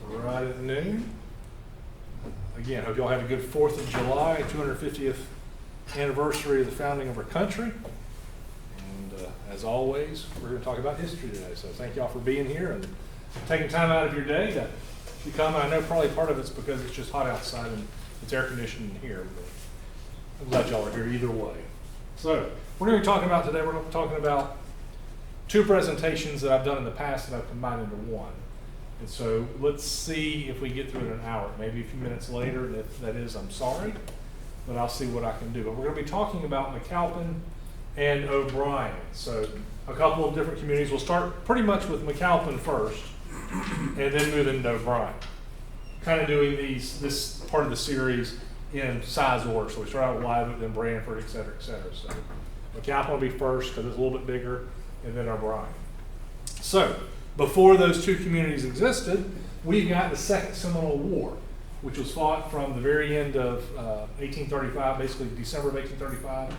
Right at noon. Again, hope y'all had a good 4th of July, 250th anniversary of the founding of our country. And as always, we're going to talk about history today. So thank y'all for being here and taking time out of your day to come. I know probably part of it's because it's just hot outside and it's air conditioned in here. But I'm glad y'all are here either way. So we're going to be talking about today, we're going to be talking about two presentations that I've done in the past that I've combined into one. And so let's see if we get through it in an hour, maybe a few minutes later, and if that is, I'm sorry, but I'll see what I can do. But we're going to be talking about McAlpin and O'Brien. So a couple of different communities. We'll start pretty much with McAlpin first, and then move into O'Brien. Kind of doing this part of the series in size order. So we start out with Lyvet, then Branford, et cetera, et cetera. So McAlpin will be first because it's a little bit bigger, and then O'Brien. So before those two communities existed, we got the Second Seminole War, which was fought from the very end of 1835, basically December of 1835,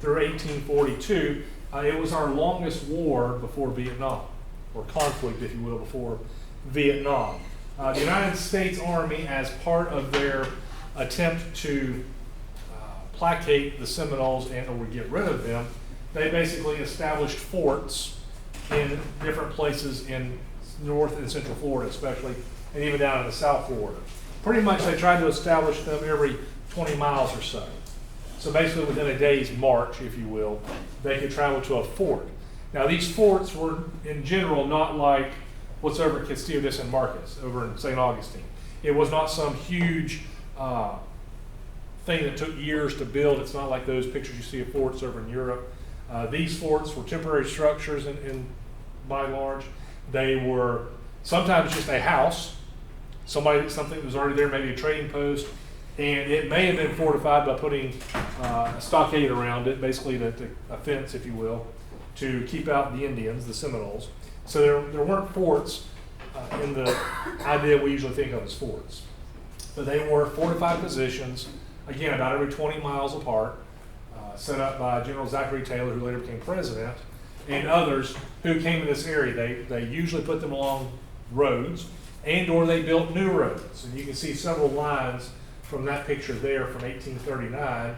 through 1842. It was our longest war before Vietnam, or conflict, if you will, before Vietnam. The United States Army, as part of their attempt to placate the Seminoles and or get rid of them, they basically established forts in different places in North and Central Florida especially, and even down in the South Florida. Pretty much they tried to establish them every 20 miles or so. So basically within a day's march, if you will, they could travel to a fort. Now these forts were in general not like what's over at Castillo de San Marcos, over in St. Augustine. It was not some huge thing that took years to build. It's not like those pictures you see of forts over in Europe. These forts were temporary structures in by and large. They were sometimes just a house, something that was already there, maybe a trading post, and it may have been fortified by putting a stockade around it, basically a fence, if you will, to keep out the Indians, the Seminoles. So there weren't forts in the idea we usually think of as forts. But they were fortified positions, again, about every 20 miles apart, set up by General Zachary Taylor, who later became president, and others who came to this area. They usually put them along roads, and or they built new roads. And you can see several lines from that picture there from 1839.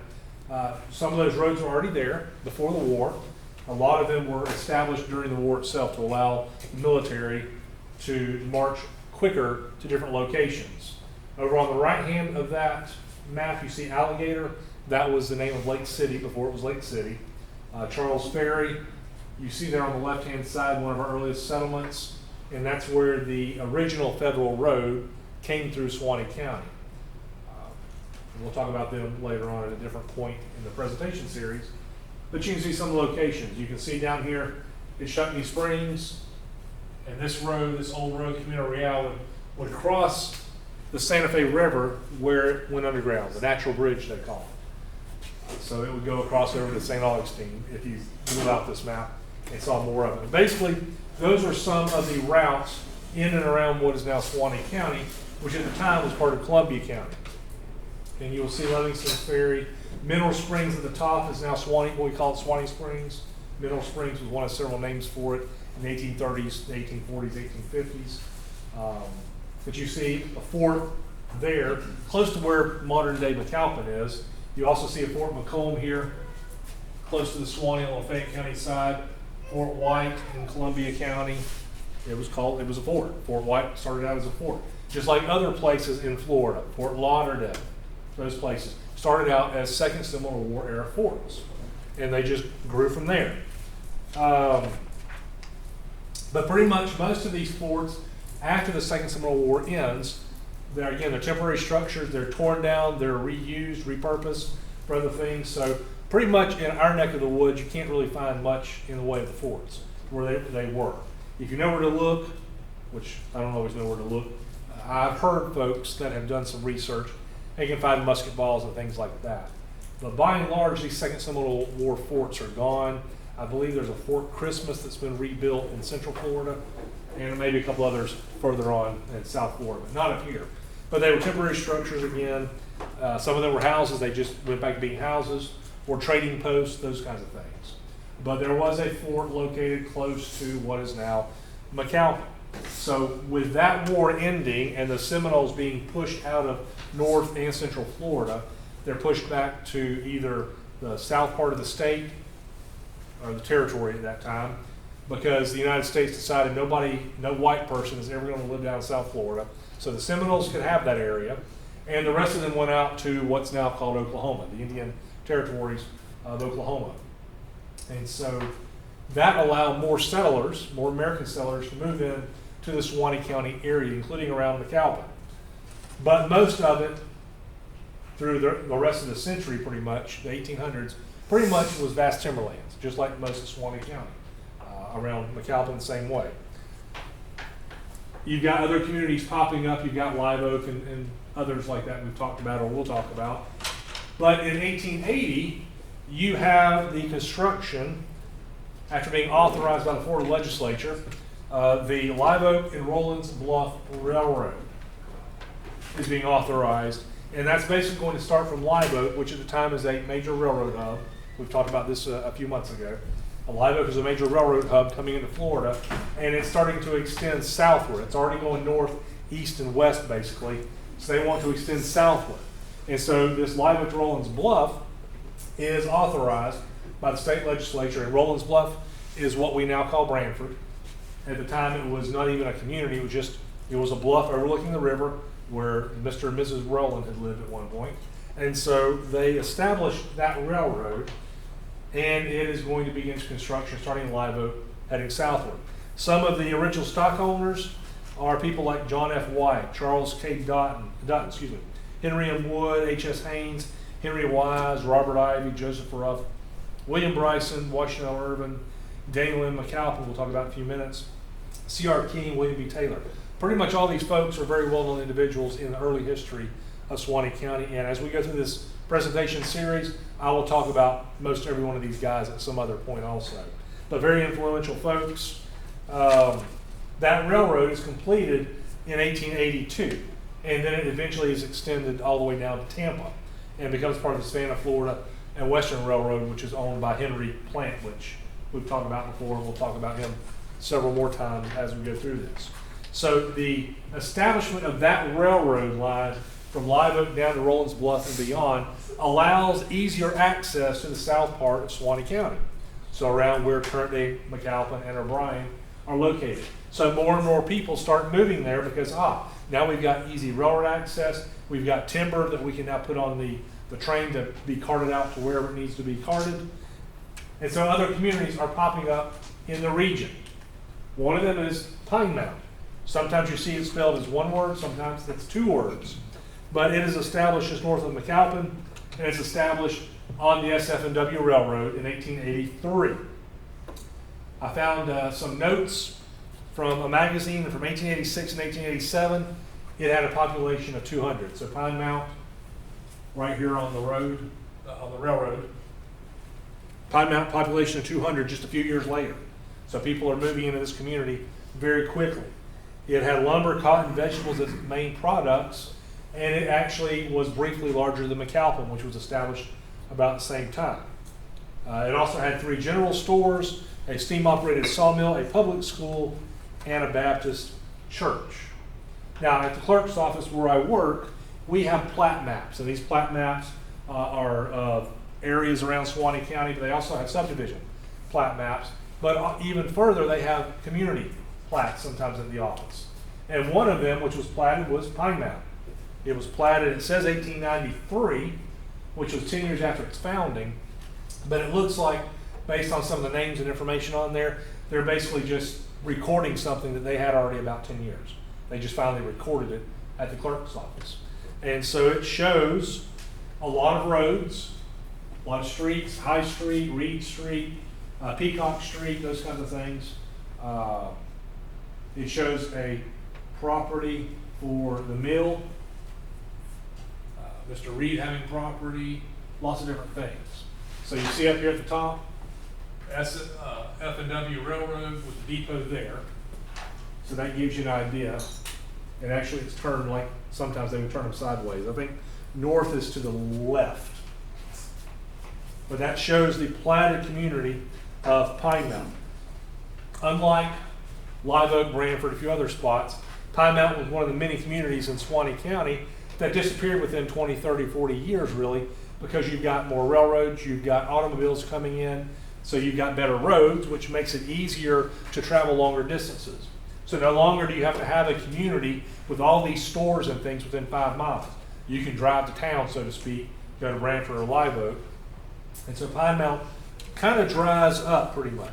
Some of those roads were already there before the war. A lot of them were established during the war itself to allow the military to march quicker to different locations. Over on the right hand of that map, you see Alligator. That was the name of Lake City before it was Lake City. Charles Ferry, you see there on the left-hand side, one of our earliest settlements, and that's where the original federal road came through Suwannee County. And we'll talk about them later on at a different point in the presentation series. But you can see some locations. You can see down here is Chutney Springs, and this road, this old road, Camino Real, would cross the Santa Fe River where it went underground, the natural bridge they call it. So it would go across over to St. Augustine if you blew out this map and saw more of it. Basically, those are some of the routes in and around what is now Suwannee County, which at the time was part of Columbia County. And you will see Livingston Ferry. Mineral Springs at the top is now Suwannee, what we call it Suwannee Springs. Mineral Springs was one of several names for it in the 1830s, the 1840s, 1850s. But you see a fort there, close to where modern day McAlpin is. You also see a Fort McComb here, close to the Suwannee and Lafayette County side. Fort White in Columbia County. It was a fort. Fort White started out as a fort. Just like other places in Florida, Fort Lauderdale, those places started out as Second Seminole War era forts. And they just grew from there. But pretty much most of these forts, after the Second Seminole War ends, they're temporary structures. They're torn down, they're reused, repurposed for other things. So pretty much in our neck of the woods, you can't really find much in the way of the forts where they were. If you know where to look, which I don't always know where to look, I've heard folks that have done some research, they can find musket balls and things like that. But by and large, these Second Seminole War forts are gone. I believe there's a Fort Christmas that's been rebuilt in Central Florida, and maybe a couple others further on in South Florida, but not up here. But they were temporary structures again. Some of them were houses. They just went back to being houses or trading posts, those kinds of things. But there was a fort located close to what is now McAlpin. So with that war ending and the Seminoles being pushed out of North and Central Florida, they're pushed back to either the south part of the state or the territory at that time, because the United States decided no white person is ever going to live down in South Florida. So the Seminoles could have that area, and the rest of them went out to what's now called Oklahoma, the Indian territories of Oklahoma. And so that allowed more settlers, more American settlers, to move in to the Suwannee County area, including around McAlpin. But most of it, through the rest of the century pretty much, the 1800s, pretty much was vast timberlands, just like most of Suwannee County. Around McAlpin the same way. You've got other communities popping up. You've got Live Oak and others like that we've talked about or we'll talk about. But in 1880, you have the construction, after being authorized by the Florida legislature, the Live Oak and Rollins Bluff Railroad is being authorized. And that's basically going to start from Live Oak, which at the time is a major railroad hub. We've talked about this a few months ago. Live Oak is a major railroad hub coming into Florida, and it's starting to extend southward. It's already going north, east, and west, basically. So they want to extend southward. And so this Live Oak to Rollins Bluff is authorized by the state legislature, and Rollins Bluff is what we now call Branford. At the time, it was not even a community. It was a bluff overlooking the river where Mr. and Mrs. Rowland had lived at one point. And so they established that railroad, and it is going to begin construction starting in Live Oak, heading southward. Some of the original stock owners are people like John F. White, Charles K. Dutton, Henry M. Wood, H.S. Haynes, Henry Wise, Robert Ivy, Joseph Ruff, William Bryson, Washington L. Irvin, Daniel M. McAlpin, we'll talk about in a few minutes, C.R. King, William B. Taylor. Pretty much all these folks are very well-known individuals in the early history of Suwannee County, and as we go through this presentation series, I will talk about most every one of these guys at some other point also. But very influential folks. That railroad is completed in 1882, and then it eventually is extended all the way down to Tampa and becomes part of the Savannah, Florida and Western Railroad, which is owned by Henry Plant, which we've talked about before, and we'll talk about him several more times as we go through this. So the establishment of that railroad line from Live Oak down to Rollins Bluff and beyond allows easier access to the south part of Suwannee County. So around where currently McAlpin and O'Brien are located. So more and more people start moving there because, now we've got easy railroad access. We've got timber that we can now put on the train to be carted out to wherever it needs to be carted. And so other communities are popping up in the region. One of them is Pine Mound. Sometimes you see it spelled as one word, sometimes it's two words. But it is established just north of McAlpin, and it's established on the SF&W Railroad in 1883. I found some notes from a magazine from 1886 and 1887. It had a population of 200. So Pine Mound, right here on the road, on the railroad. Pine Mound population of 200 just a few years later. So people are moving into this community very quickly. It had lumber, cotton, vegetables as main products, and it actually was briefly larger than McAlpin, which was established about the same time. It also had 3 general stores, a steam-operated sawmill, a public school, and a Baptist church. Now, at the clerk's office where I work, we have plat maps, and these plat maps are of areas around Suwannee County, but they also have subdivision plat maps. But even further, they have community plats sometimes at the office. And one of them, which was platted, was Pine Mound. It was platted, it says 1893, which was 10 years after its founding, but it looks like, based on some of the names and information on there, they're basically just recording something that they had already about 10 years. They just finally recorded it at the clerk's office. And so it shows a lot of roads, a lot of streets, High Street, Reed Street, Peacock Street, those kinds of things. It shows a property for the mill, Mr. Reed having property, lots of different things. So you see up here at the top, F&W Railroad with the depot there. So that gives you an idea. And actually it's turned like, sometimes they would turn them sideways. I think north is to the left. But that shows the platted community of Pine Mound. Unlike Live Oak, Branford, a few other spots. Pine Mountain was one of the many communities in Suwannee County that disappeared within 20, 30, 40 years, really, because you've got more railroads, you've got automobiles coming in, so you've got better roads, which makes it easier to travel longer distances. So no longer do you have to have a community with all these stores and things within 5 miles. You can drive to town, so to speak, go to Branford or Live Oak. And so Pine Mountain kind of dries up pretty much.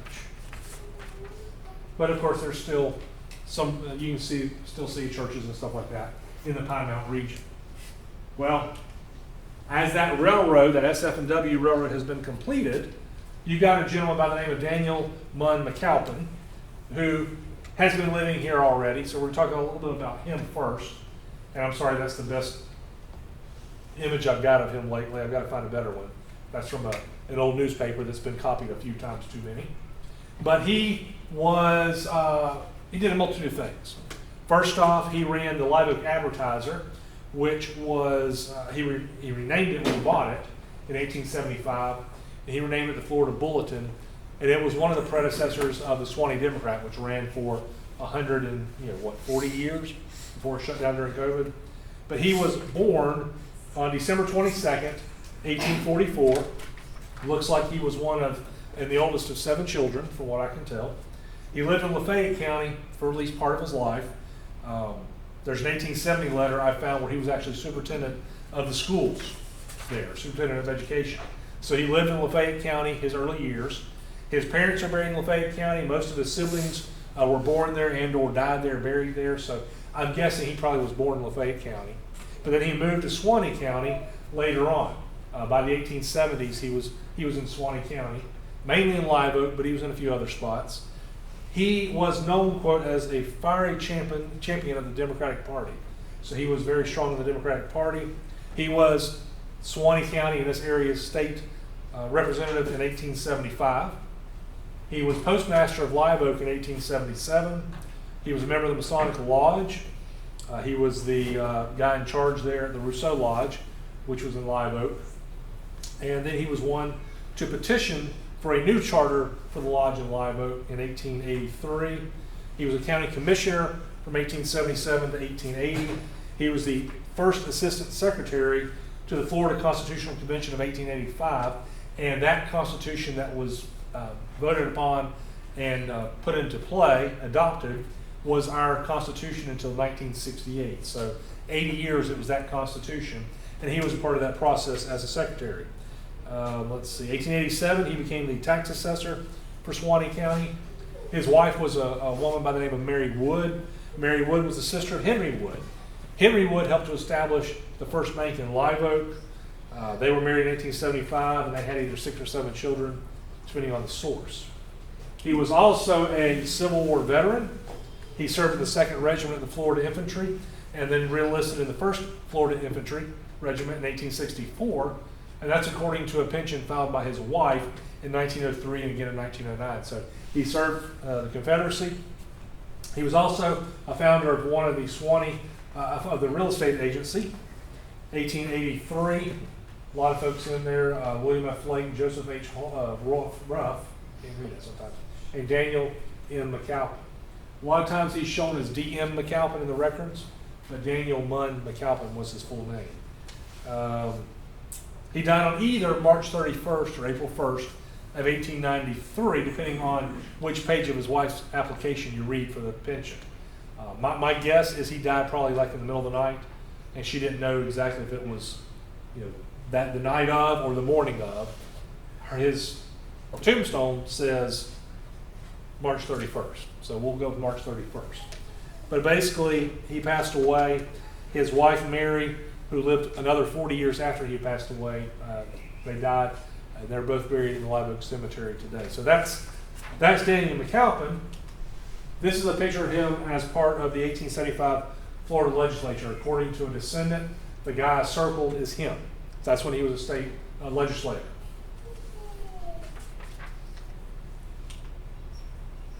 But of course, there's still some, you can still see churches and stuff like that in the Pine Mountain region. Well, as that railroad, that SF&W railroad has been completed, you got a gentleman by the name of Daniel Munn McAlpin, who has been living here already. So we're talking a little bit about him first. And I'm sorry, that's the best image I've got of him lately. I've got to find a better one. That's from an old newspaper that's been copied a few times too many. But he was, he did a multitude of things. First off, he ran the Live Oak Advertiser, which was, he renamed it when he bought it in 1875, and he renamed it the Florida Bulletin, and it was one of the predecessors of the Suwannee Democrat, which ran for 40 years before it shut down during COVID. But he was born on December 22nd, 1844. Looks like he was and the oldest of 7 children, from what I can tell. He lived in Lafayette County for at least part of his life. There's an 1870 letter I found where he was actually superintendent of the schools there, superintendent of education. So he lived in Lafayette County his early years. His parents are buried in Lafayette County. Most of his siblings were born there and or died there, buried there. So I'm guessing he probably was born in Lafayette County. But then he moved to Suwannee County later on. By the 1870s, he was in Suwannee County, mainly in Live Oak, but he was in a few other spots. He was known, quote, as a fiery champion of the Democratic Party. So he was very strong in the Democratic Party. He was Suwannee County in this area's state representative in 1875. He was postmaster of Live Oak in 1877. He was a member of the Masonic Lodge. He was the guy in charge there at the Rousseau Lodge, which was in Live Oak. And then he was one to petition for a new charter for the lodge in Live Oak in 1883. He was a county commissioner from 1877 to 1880. He was the first assistant secretary to the Florida Constitutional Convention of 1885, and that constitution that was voted upon and put into play, adopted, was our constitution until 1968. So 80 years it was that constitution, and he was a part of that process as a secretary. Let's see, 1887 he became the tax assessor for Suwannee County. His wife was a woman by the name of Mary Wood. Mary Wood was the sister of Henry Wood. Henry Wood helped to establish the first bank in Live Oak. They were married in 1875, and they had either 6 or 7 children, depending on the source. He was also a Civil War veteran. He served in the 2nd Regiment of the Florida Infantry, and then re-enlisted in the 1st Florida Infantry Regiment in 1864, and that's according to a pension filed by his wife in 1903 and again in 1909. So he served the Confederacy. He was also a founder of one of the Suwannee, of the real estate agency, 1883. A lot of folks in there, William F. Lake, Joseph H. Ruff, can't read it sometimes, and Daniel M. McAlpin. A lot of times he's shown as D.M. McAlpin in the records, but Daniel Munn McAlpin was his full name. He died on either March 31st or April 1st of 1893, depending on which page of his wife's application you read for the pension. My guess is he died probably like in the middle of the night, and she didn't know exactly if it was, that the night of or the morning of. His tombstone says March 31st, so we'll go with March 31st. But basically, he passed away. His wife, Mary, who lived another 40 years after he passed away, they died. They're both buried in the Live Oak Cemetery today. So that's Daniel McAlpin. This is a picture of him as part of the 1875 Florida legislature. According to a descendant, the guy circled is him. That's when he was a state legislator.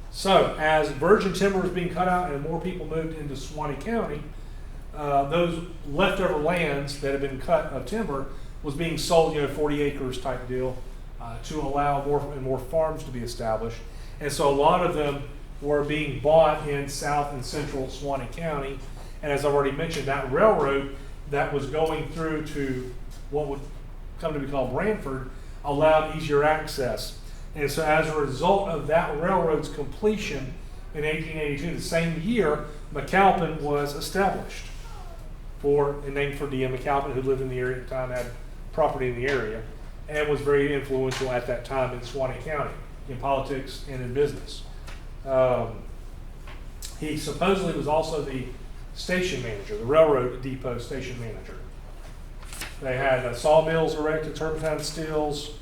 So as virgin timber was being cut out and more people moved into Suwannee County, those leftover lands that had been cut of timber was being sold, 40 acres type deal, to allow more and more farms to be established. And so a lot of them were being bought in South and Central Suwannee County. And as I've already mentioned, that railroad that was going through to what would come to be called Branford allowed easier access. And so as a result of that railroad's completion in 1882, the same year, McAlpin was established and named for D.M. McAlpin, who lived in the area at the time, had property in the area, and was very influential at that time in Suwannee County, in politics and in business. He supposedly was also the station manager, the railroad depot station manager. They had sawmills erected, turpentine stills.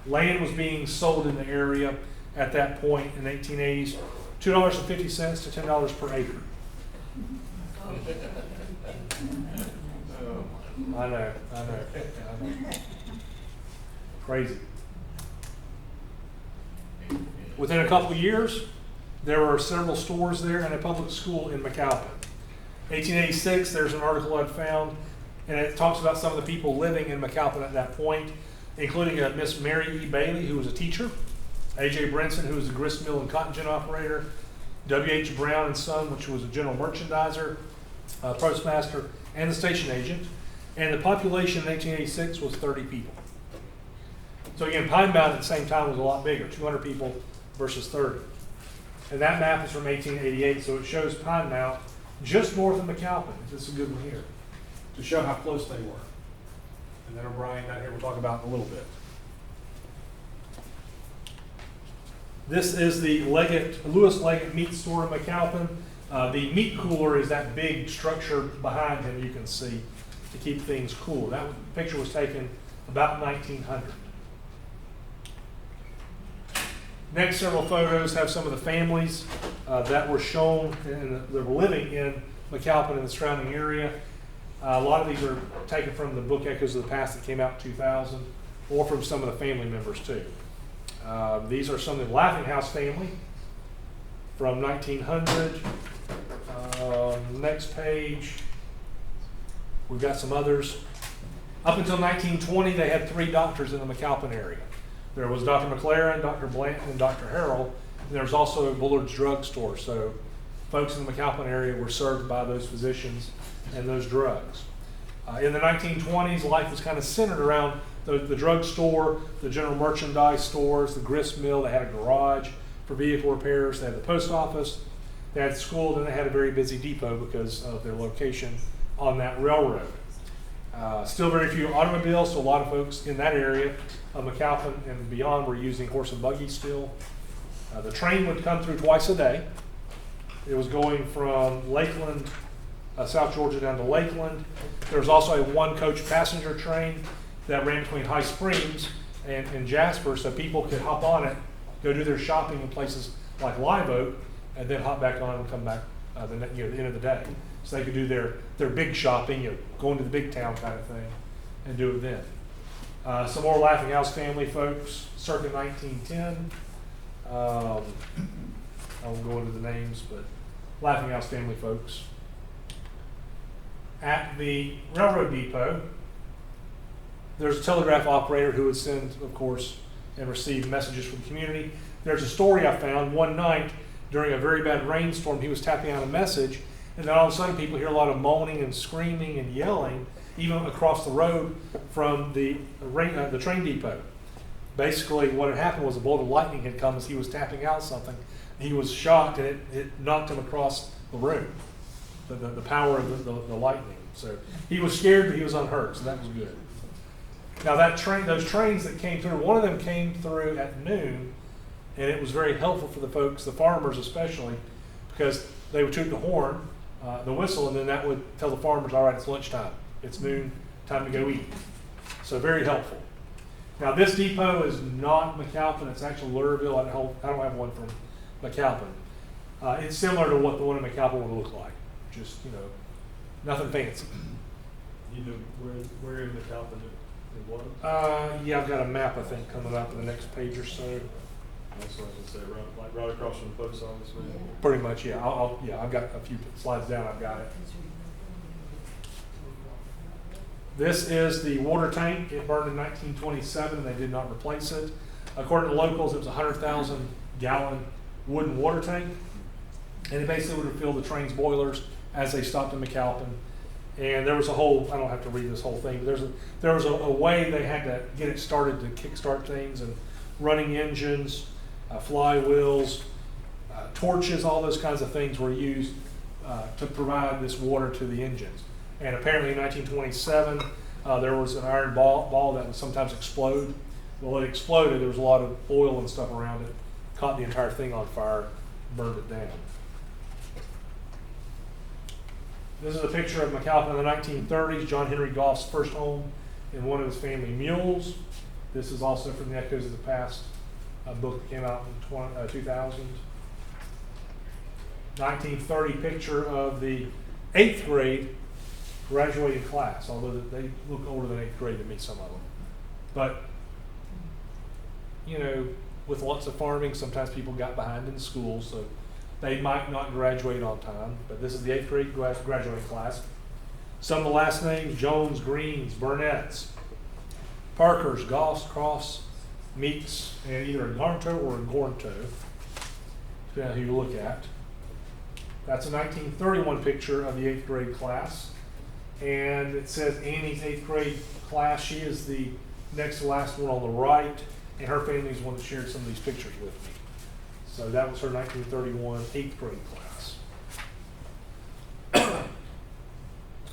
Land was being sold in the area at that point in the 1880s, $2.50 to $10 per acre. I know. Crazy. Within a couple of years, there were several stores there and a public school in McAlpin. 1886, there's an article I found, and it talks about some of the people living in McAlpin at that point, including Miss Mary E. Bailey, who was a teacher, A.J. Brinson, who was a grist mill and cotton gin operator, W.H. Brown and Son, which was a general merchandiser, postmaster, and the station agent. And the population in 1886 was 30 people. So again, Pine Mountain at the same time was a lot bigger, 200 people versus 30. And that map is from 1888, so it shows Pine Mountain just north of McAlpin. This is a good one here, to show how close they were. And then O'Brien down here we'll talk about in a little bit. This is the Lewis Leggett meat store in McAlpin. The meat cooler is that big structure behind him you can see to keep things cool. That picture was taken about 1900. Next several photos have some of the families that were shown and that were living in McAlpin and the surrounding area. A lot of these are taken from the book Echoes of the Past that came out in 2000, or from some of the family members too. These are some of the Laughing House family from 1900. Next page, we've got some others. Up until 1920, they had 3 doctors in the McAlpin area. There was Dr. McLaren, Dr. Blanton, and Dr. Harrell. And there was also a Bullard's Drug Store. So folks in the McAlpin area were served by those physicians and those drugs. In the 1920s, life was kind of centered around the drug store, the general merchandise stores, the grist mill. They had a garage for vehicle repairs. They had the post office. They had school. Then they had a very busy depot because of their location on that railroad. Still very few automobiles, so a lot of folks in that area of McAlpin and beyond were using horse and buggy still. The train would come through twice a day. It was going from Lakeland, South Georgia down to Lakeland. There was also a 1-coach passenger train that ran between High Springs and Jasper, so people could hop on it, go do their shopping in places like Live Oak, and then hop back on and come back the end of the day. So they could do their big shopping, going to the big town kind of thing, and do it then. Some more Laughing House family folks, circa 1910. I won't go into the names, but Laughing House family folks. At the railroad depot, there's a telegraph operator who would send, of course, and receive messages from the community. There's a story I found one night during a very bad rainstorm. He was tapping out a message, and then all of a sudden people hear a lot of moaning and screaming and yelling, even across the road from the train depot. Basically, what had happened was a bolt of lightning had come as he was tapping out something. He was shocked, and it knocked him across the room. The power of the lightning. So he was scared, but he was unhurt, so that was good. Now those trains that came through, one of them came through at noon, and it was very helpful for the folks, the farmers especially, because they would toot the horn, the whistle, and then that would tell the farmers, all right, it's lunchtime. It's noon, time to go eat. So very helpful. Now this depot is not McAlpin, it's actually Lurville. I don't have one from McAlpin. It's similar to what the one in McAlpin would look like. Just, nothing fancy. You know where in McAlpin it was? Yeah, I've got a map, I think, coming up in the next page or so. That's what I was gonna say, right across from the post office, maybe. Pretty much, yeah. I've got a few slides down, I've got it. This is the water tank. It burned in 1927, and they did not replace it. According to locals, it was a 100,000 gallon wooden water tank. And it basically would fill the train's boilers as they stopped in McAlpin. And there was a whole, I don't have to read this whole thing, but there was a way they had to get it started to kickstart things, and running engines, flywheels, torches, all those kinds of things were used to provide this water to the engines. And apparently in 1927, there was an iron ball that would sometimes explode. Well, it exploded, there was a lot of oil and stuff around it, caught the entire thing on fire, burned it down. This is a picture of McAlpin in the 1930s, John Henry Goff's first home and one of his family mules. This is also from the Echoes of the Past, a book that came out in 2000. 1930 picture of the 8th grade graduating class, although they look older than 8th grade to me, some of them. But, you know, with lots of farming, sometimes people got behind in school, so they might not graduate on time. But this is the 8th grade graduating class. Some of the last names: Jones, Greens, Burnett's, Parkers, Goffs, Crofts, Meeks, and either a Garnto or a Gornto, depending on who you look at. That's a 1931 picture of the 8th grade class. And it says Annie's 8th grade class. She is the next to last one on the right, and her family is one that shared some of these pictures with me. So that was her 1931 8th grade class.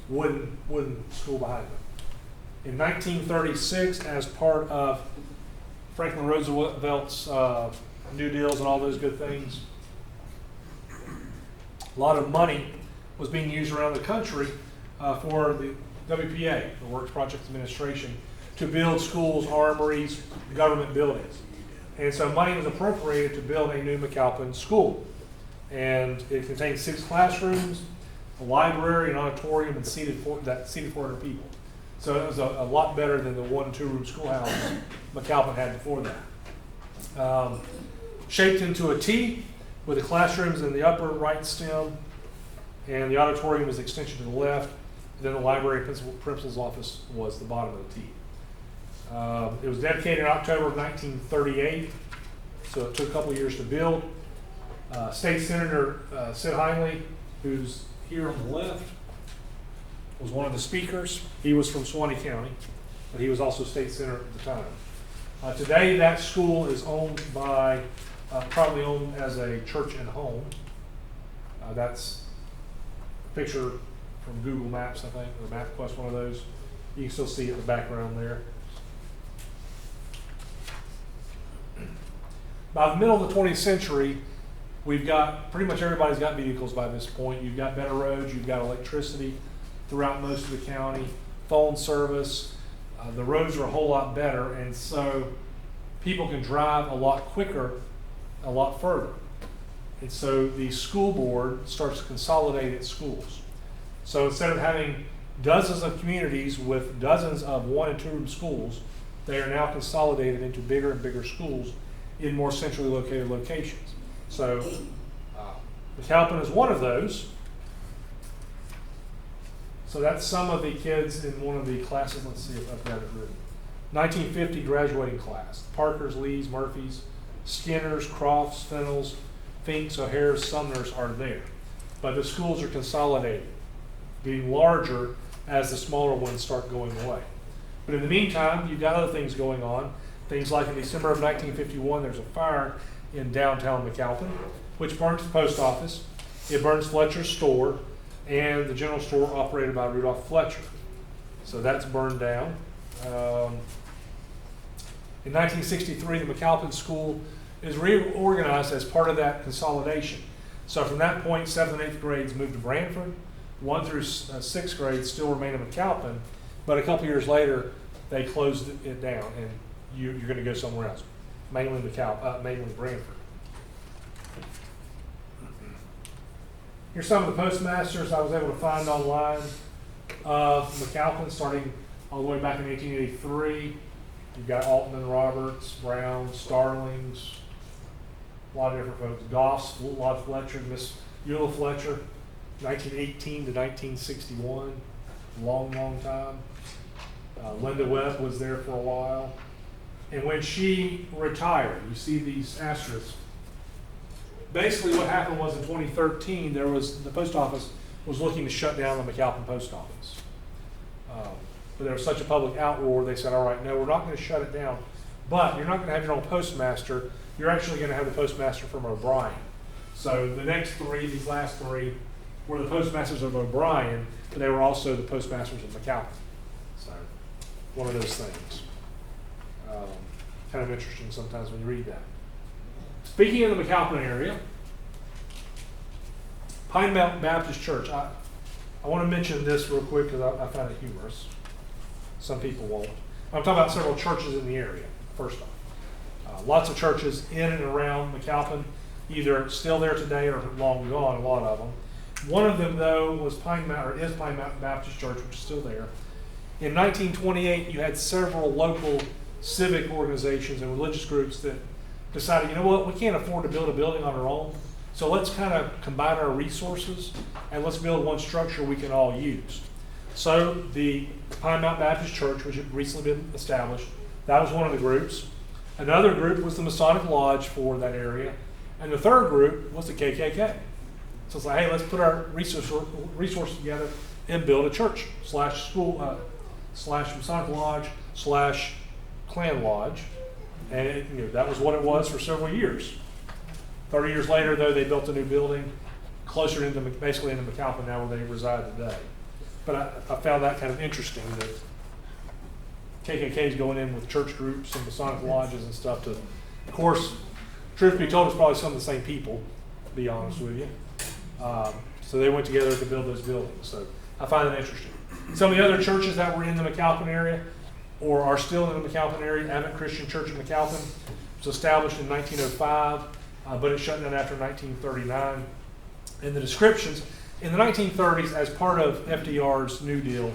Wooden school behind them. In 1936, as part of Franklin Roosevelt's New Deals and all those good things, a lot of money was being used around the country for the WPA, the Works Project Administration, to build schools, armories, government buildings. And so money was appropriated to build a new McAlpin school. And it contained 6 classrooms, a library, an auditorium, and seated 400 people. So it was a lot better than the 1- and 2-room schoolhouse McAlpin had before that. Shaped into a T, with the classrooms in the upper right stem, and the auditorium was the extension to the left. And then the library principal's office was the bottom of the T. It was dedicated in October of 1938, so it took a couple years to build. State Senator Sid Heinley, who's here on the left, was one of the speakers. He was from Suwannee County, but he was also state senator at the time. Today, that school is owned by, probably owned as a church and home. That's a picture from Google Maps, I think, or MapQuest, one of those. You can still see it in the background there. By the middle of the 20th century, we've got, pretty much everybody's got vehicles by this point. You've got better roads, you've got electricity throughout most of the county, phone service. The roads are a whole lot better, and so people can drive a lot quicker, a lot further. And so the school board starts to consolidate its schools. So instead of having dozens of communities with dozens of 1- and 2-room schools, they are now consolidated into bigger and bigger schools in more centrally located locations. So McAlpin is one of those. So that's some of the kids in one of the classes. Let's see if I've got it written. 1950 graduating class. Parkers, Lees, Murphys, Skinners, Crofts, Fennels, Finks, O'Hares, Sumners are there. But the schools are consolidated, getting larger as the smaller ones start going away. But in the meantime, you've got other things going on. Things like in December of 1951, there's a fire in downtown McAlpin, which burns the post office. It burns Fletcher's store and the general store operated by Rudolph Fletcher. So that's burned down. In 1963, the McAlpin School is reorganized as part of that consolidation. So from that point, 7th and 8th grades moved to Branford. 1 through 6th grades still remain in McAlpin, but a couple years later, they closed it down, and you're going to go somewhere else, mainly Branford. Here's some of the postmasters I was able to find online of McAlpin, starting all the way back in 1883. You've got Altman, Roberts, Brown, Starlings, a lot of different folks. Goss, Lod Fletcher, Miss Eula Fletcher, 1918 to 1961, long time. Linda Webb was there for a while. And when she retired, you see these asterisks, basically what happened was in 2013, the post office was looking to shut down the McAlpin post office. But there was such a public outroar, they said, all right, no, we're not going to shut it down, but you're not going to have your own postmaster. You're actually going to have the postmaster from O'Brien. So the next three, these last three, were the postmasters of O'Brien, but they were also the postmasters of McAlpin. So one of those things. Kind of interesting sometimes when you read that. Speaking of the McAlpin area, Pine Mountain Baptist Church. I want to mention this real quick because I found it humorous. Some people won't. I'm talking about several churches in the area, first off. Lots of churches in and around McAlpin, either still there today or long gone, a lot of them. One of them, though, was Pine Mountain Baptist Church, which is still there. In 1928, you had several local civic organizations and religious groups that decided, you know what, we can't afford to build a building on our own, so let's kind of combine our resources and let's build one structure we can all use. So the Pine Mountain Baptist Church, which had recently been established, that was one of the groups. Another group was the Masonic Lodge for that area, and the third group was the KKK. So it's like, hey, let's put our resources together and build a church / school / Masonic Lodge / Klan Lodge, and that was what it was for several years. 30 years later, though, they built a new building closer into basically into McAlpin now, where they reside today. But I found that kind of interesting that KKK is going in with church groups and Masonic lodges and stuff to, of course, truth be told, it's probably some of the same people, to be honest with you. So they went together to build those buildings. So I find that interesting. Some of the other churches that were in the McAlpin area or are still in the McAlpin area, Advent Christian Church of McAlpin was established in 1905, but it shut down after 1939. And the descriptions, in the 1930s, as part of FDR's New Deal,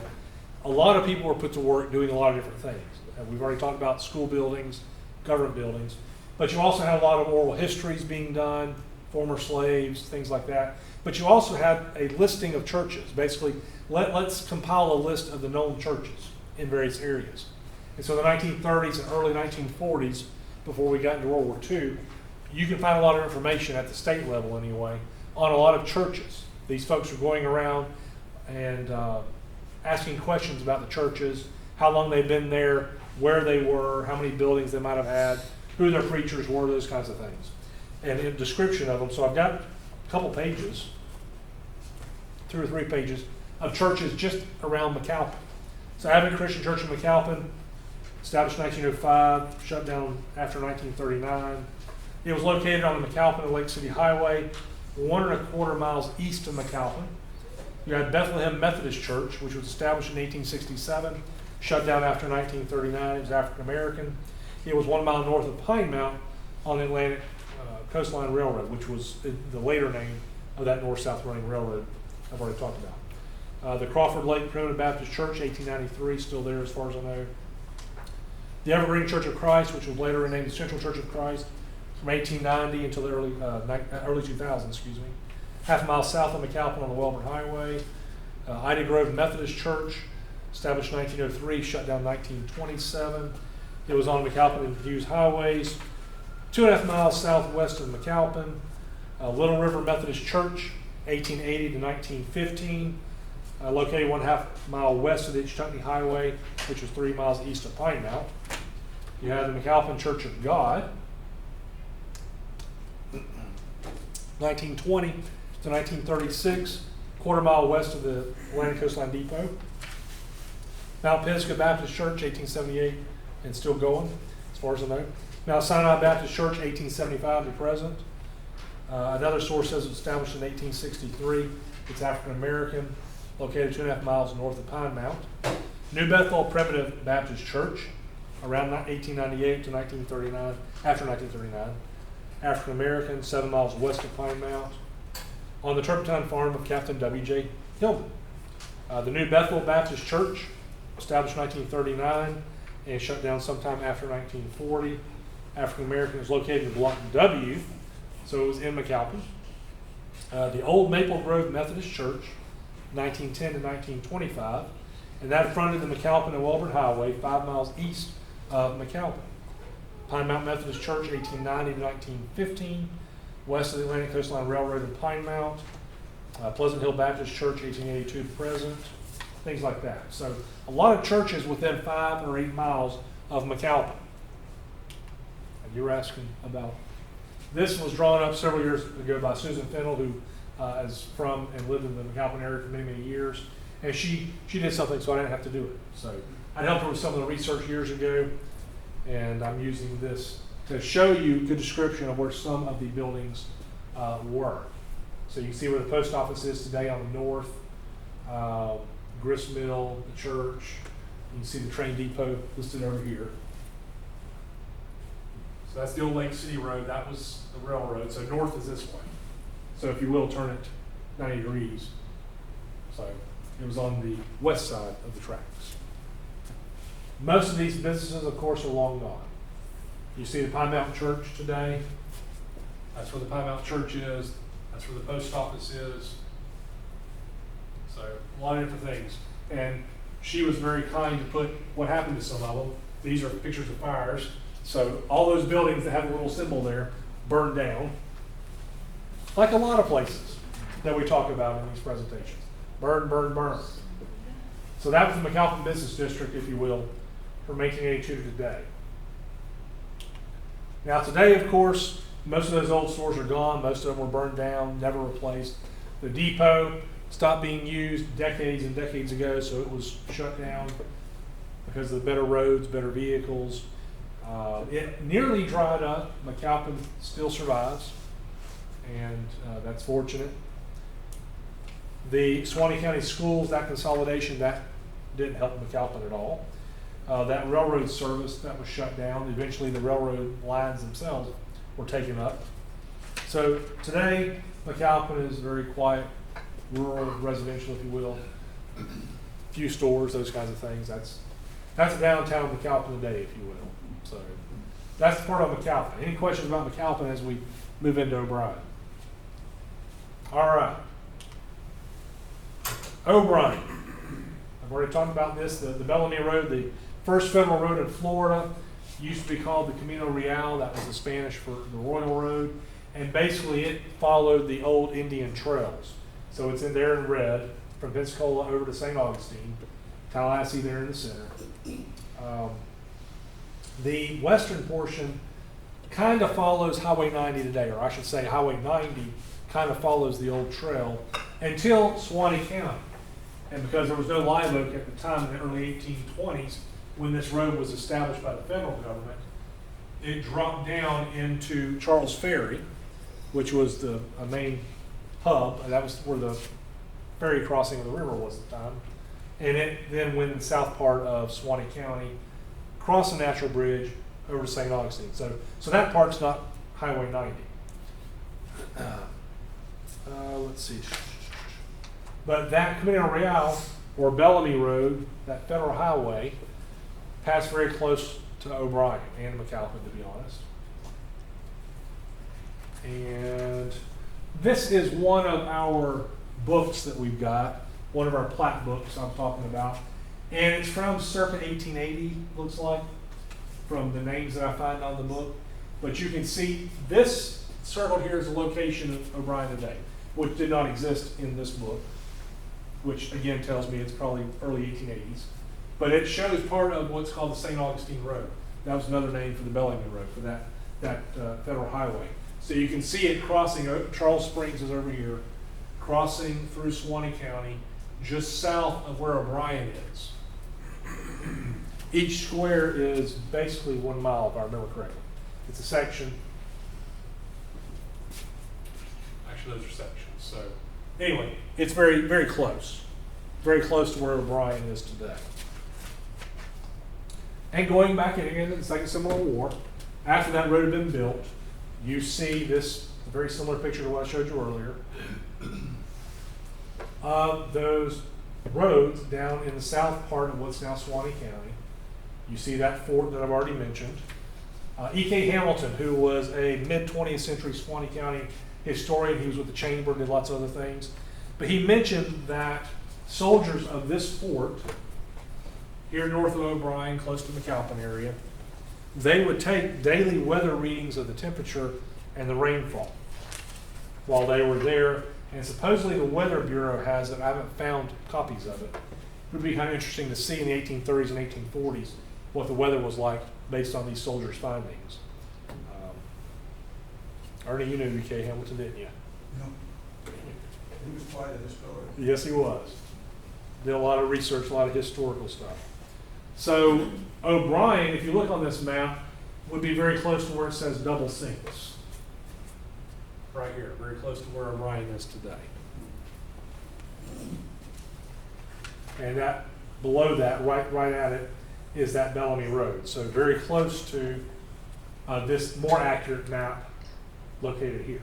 a lot of people were put to work doing a lot of different things. We've already talked about school buildings, government buildings, but you also had a lot of oral histories being done, former slaves, things like that. But you also had a listing of churches. Basically, let's compile a list of the known churches in various areas. And so in the 1930s and early 1940s, before we got into World War II, you can find a lot of information at the state level anyway on a lot of churches. These folks were going around and asking questions about the churches, how long they've been there, where they were, how many buildings they might have had, who their preachers were, those kinds of things. And a description of them. So I've got a couple pages, 2 or 3 pages, of churches just around McAlpin. So Advent Christian Church in McAlpin, established in 1905, shut down after 1939. It was located on the McAlpin and Lake City Highway, 1¼ miles east of McAlpin. You had Bethlehem Methodist Church, which was established in 1867, shut down after 1939. It was African American. It was 1 mile north of Pine Mountain on the Atlantic Coastline Railroad, which was the later name of that north-south running railroad I've already talked about. The Crawford Lake Primitive Baptist Church, 1893, still there as far as I know. The Evergreen Church of Christ, which was later renamed the Central Church of Christ, from 1890 until the early 2000s, half a mile south of McAlpin on the Welborn Highway. Ida Grove Methodist Church, established 1903, shut down 1927. It was on McAlpin and Hughes Highways, 2½ miles southwest of McAlpin. Little River Methodist Church, 1880 to 1915, located 1/2 mile west of the Itchtuckney Highway, which was 3 miles east of Pine Mountain. You have the McAlpin Church of God, 1920 to 1936, 1/4 mile west of the Atlantic Coastline Depot. Mount Pisgah Baptist Church, 1878, and still going, as far as I know. Mount Sinai Baptist Church, 1875 to present. Another source says it was established in 1863. It's African American, located 2½ miles north of Pine Mountain. New Bethel Primitive Baptist Church, around 1898 to 1939, after 1939. African American, 7 miles west of Pine Mountain. On the Turpentine farm of Captain W.J. Hillman. The New Bethel Baptist Church, established in 1939 and shut down sometime after 1940. African American is located in Block W, so it was in McAlpin. The Old Maple Grove Methodist Church, 1910 to 1925, and that fronted the McAlpin and Welborn Highway, 5 miles east of McAlpin. Pine Mountain Methodist Church, 1890 to 1915. west of the Atlantic Coastline Railroad in Pine Mount, Pleasant Hill Baptist Church, 1882 to present, things like that. So a lot of churches within 5 or 8 miles of McAlpin. And you were asking about, this was drawn up several years ago by Susan Fennell, who is from and lived in the McAlpin area for many, many years. And she did something so I didn't have to do it. So I helped her with some of the research years ago, and I'm using this to show you a good description of where some of the buildings were. So you can see where the post office is today on the north, grist mill, the church. You can see the train depot listed over here. So that's the old Lake City Road. That was the railroad. So north is this way. So if you will, turn it 90 degrees. So it was on the west side of the tracks. Most of these businesses, of course, are long gone. You see the Pine Mountain Church today. That's where the Pine Mountain Church is. That's where the post office is. So a lot of different things. And she was very kind to put what happened to some of them. These are pictures of fires. So all those buildings that have a little symbol there burned down. Like a lot of places that we talk about in these presentations. Burn, burn, burn. So that was the McAlpin Business District, if you will, from 1882 to today. Now today, of course, most of those old stores are gone. Most of them were burned down, never replaced. The depot stopped being used decades and decades ago, so it was shut down because of the better roads, better vehicles. It nearly dried up. McAlpin still survives, and that's fortunate. The Suwannee County Schools, that consolidation, that didn't help McAlpin at all. That railroad service, that was shut down. Eventually the railroad lines themselves were taken up. So today, McAlpin is very quiet, rural, residential, if you will. Few stores, those kinds of things. That's the downtown of McAlpin today, if you will. So that's the part of McAlpin. Any questions about McAlpin as we move into O'Brien? All right. O'Brien. I've already talked about this. The Bellamy Road, the first federal road in Florida, used to be called the Camino Real. That was the Spanish for the Royal Road. And basically it followed the old Indian trails. So it's in there in red, from Pensacola over to St. Augustine, Tallahassee there in the center. The western portion kind of follows Highway 90 today, or I should say Highway 90 kind of follows the old trail until Suwannee County. And because there was no live oak at the time in the early 1820s, when this road was established by the federal government, it dropped down into Charles Ferry, which was the main hub, and that was where the ferry crossing of the river was at the time. And it then went in the south part of Suwannee County, crossed the Natural Bridge over to St. Augustine. So that part's not Highway 90. Let's see. But that Camino Real, or Bellamy Road, that federal highway, passed very close to O'Brien and McAlpin, to be honest. And this is one of our books that we've got, one of our plat books I'm talking about. And it's from circa 1880, looks like, from the names that I find on the book. But you can see this circle here is the location of O'Brien today, which did not exist in this book, which again tells me it's probably early 1880s. But it shows part of what's called the St. Augustine Road. That was another name for the Bellamy Road, for that federal highway. So you can see it crossing, Charles Springs is over here, crossing through Suwannee County, just south of where O'Brien is. Each square is basically 1 mile, if I remember correctly. It's a section. Actually, those are sections. So anyway, it's very, very close to where O'Brien is today. And going back in again to the Second Seminole War, after that road had been built, you see this very similar picture to what I showed you earlier of those roads down in the south part of what's now Suwannee County. You see that fort that I've already mentioned. E.K. Hamilton, who was a mid-20th century Suwannee County historian, he was with the Chamber, did lots of other things. But he mentioned that soldiers of this fort, here north of O'Brien, close to the McAlpin area, they would take daily weather readings of the temperature and the rainfall. while they were there. And supposedly the Weather Bureau has it. I haven't found copies of it. It would be kind of interesting to see in the 1830s and 1840s what the weather was like based on these soldiers' findings. Ernie, you knew UK Hamilton, didn't you? No. He was quite a historian. Yes, he was. Did a lot of research, a lot of historical stuff. So O'Brien, if you look on this map, would be very close to where it says Double Sinks. Right here, very close to where O'Brien is today. And that below that, right at it, is that Bellamy Road. So very close to this more accurate map located here.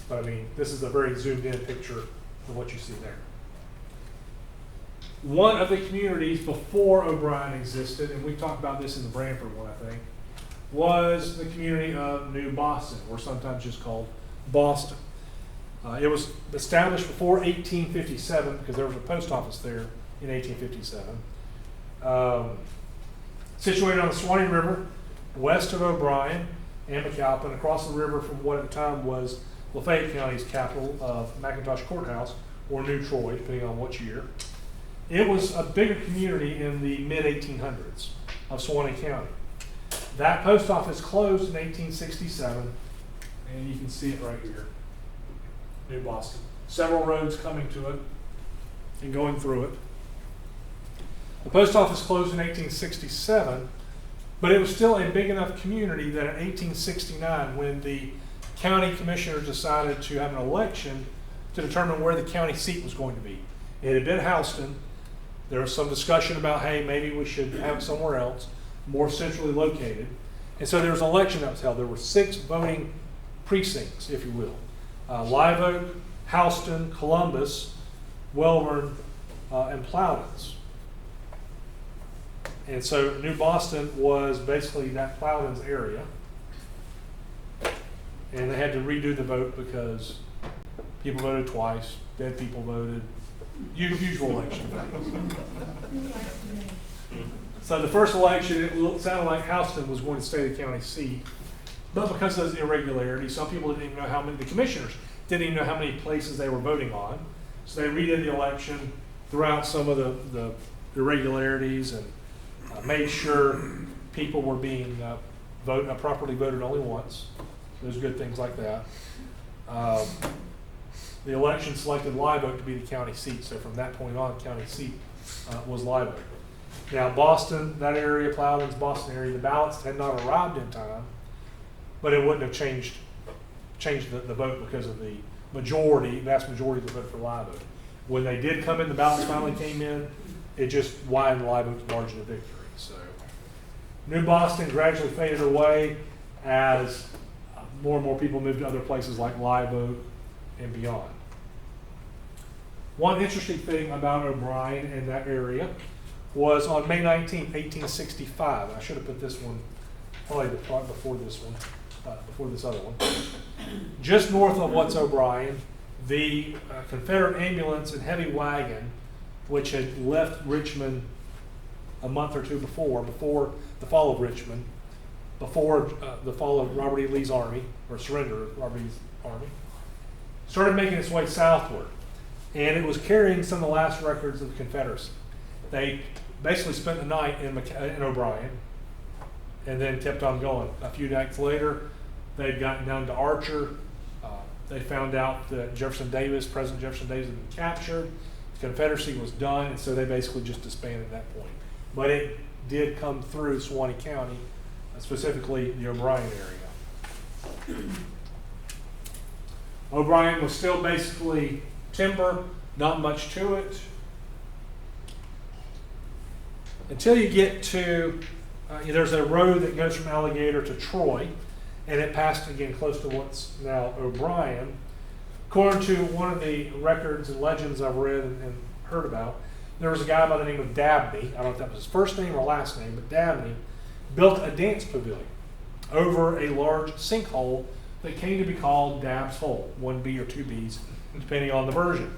But I mean, this is a very zoomed in picture of what you see there. One of the communities before O'Brien existed, and we talked about this in the Branford one, I think, was the community of New Boston, or sometimes just called Boston. It was established before 1857 because there was a post office there in 1857. Situated on the Suwannee River, west of O'Brien and McAlpin, across the river from what at the time was Lafayette County's capital of McIntosh Courthouse, or New Troy, depending on which year. It was a bigger community in the mid-1800s of Suwannee County. That post office closed in 1867, and you can see it right here, New Boston. Several roads coming to it and going through it. The post office closed in 1867, but it was still a big enough community that in 1869, when the county commissioners decided to have an election to determine where the county seat was going to be. It had been Houston. There was some discussion about, hey, maybe we should have it somewhere else, more centrally located. And so there was an election that was held. There were 6 voting precincts, if you will. Live Oak, Houston, Columbus, Welborn, and Plowdens. And so New Boston was basically that Plowdens area. And they had to redo the vote because people voted twice, dead people voted, usual election things. So the first election, it sounded like Houston was going to stay the county seat, but because of those irregularities, some people didn't even know how many, the commissioners didn't even know how many places they were voting on. So they redid the election throughout some of the irregularities and made sure people were being properly voted only once. There's good things like that. The election selected Live Oak to be the county seat, so from that point on, county seat was Live Oak. Now Boston, that area, Plowdens, Boston area, the ballots had not arrived in time, but it wouldn't have changed the vote because of the vast majority of the vote for Live Oak. When they did come in, the ballots finally came in, it just widened Live Oak's margin of victory. So New Boston gradually faded away as more and more people moved to other places like Live Oak and beyond. One interesting thing about O'Brien and that area was on May 19, 1865. I should have put this one probably before this one, before this other one. Just north of what's O'Brien, the Confederate ambulance and heavy wagon, which had left Richmond a month or two before the fall of Richmond, before the fall of Robert E. Lee's army, or surrender of Robert E. Lee's army, started making its way southward. And it was carrying some of the last records of the Confederacy. They basically spent the night in O'Brien and then kept on going. A few nights later, they'd gotten down to Archer. They found out that President Jefferson Davis had been captured. The Confederacy was done, and so they basically just disbanded at that point. But it did come through Suwannee County, specifically the O'Brien area. O'Brien was still basically timber, not much to it. Until you get to, there's a road that goes from Alligator to Troy, and it passed again close to what's now O'Brien. According to one of the records and legends I've read and heard about, there was a guy by the name of Dabney, I don't know if that was his first name or last name, but Dabney built a dance pavilion over a large sinkhole that came to be called Dab's Hole, 1B or 2Bs, depending on the version.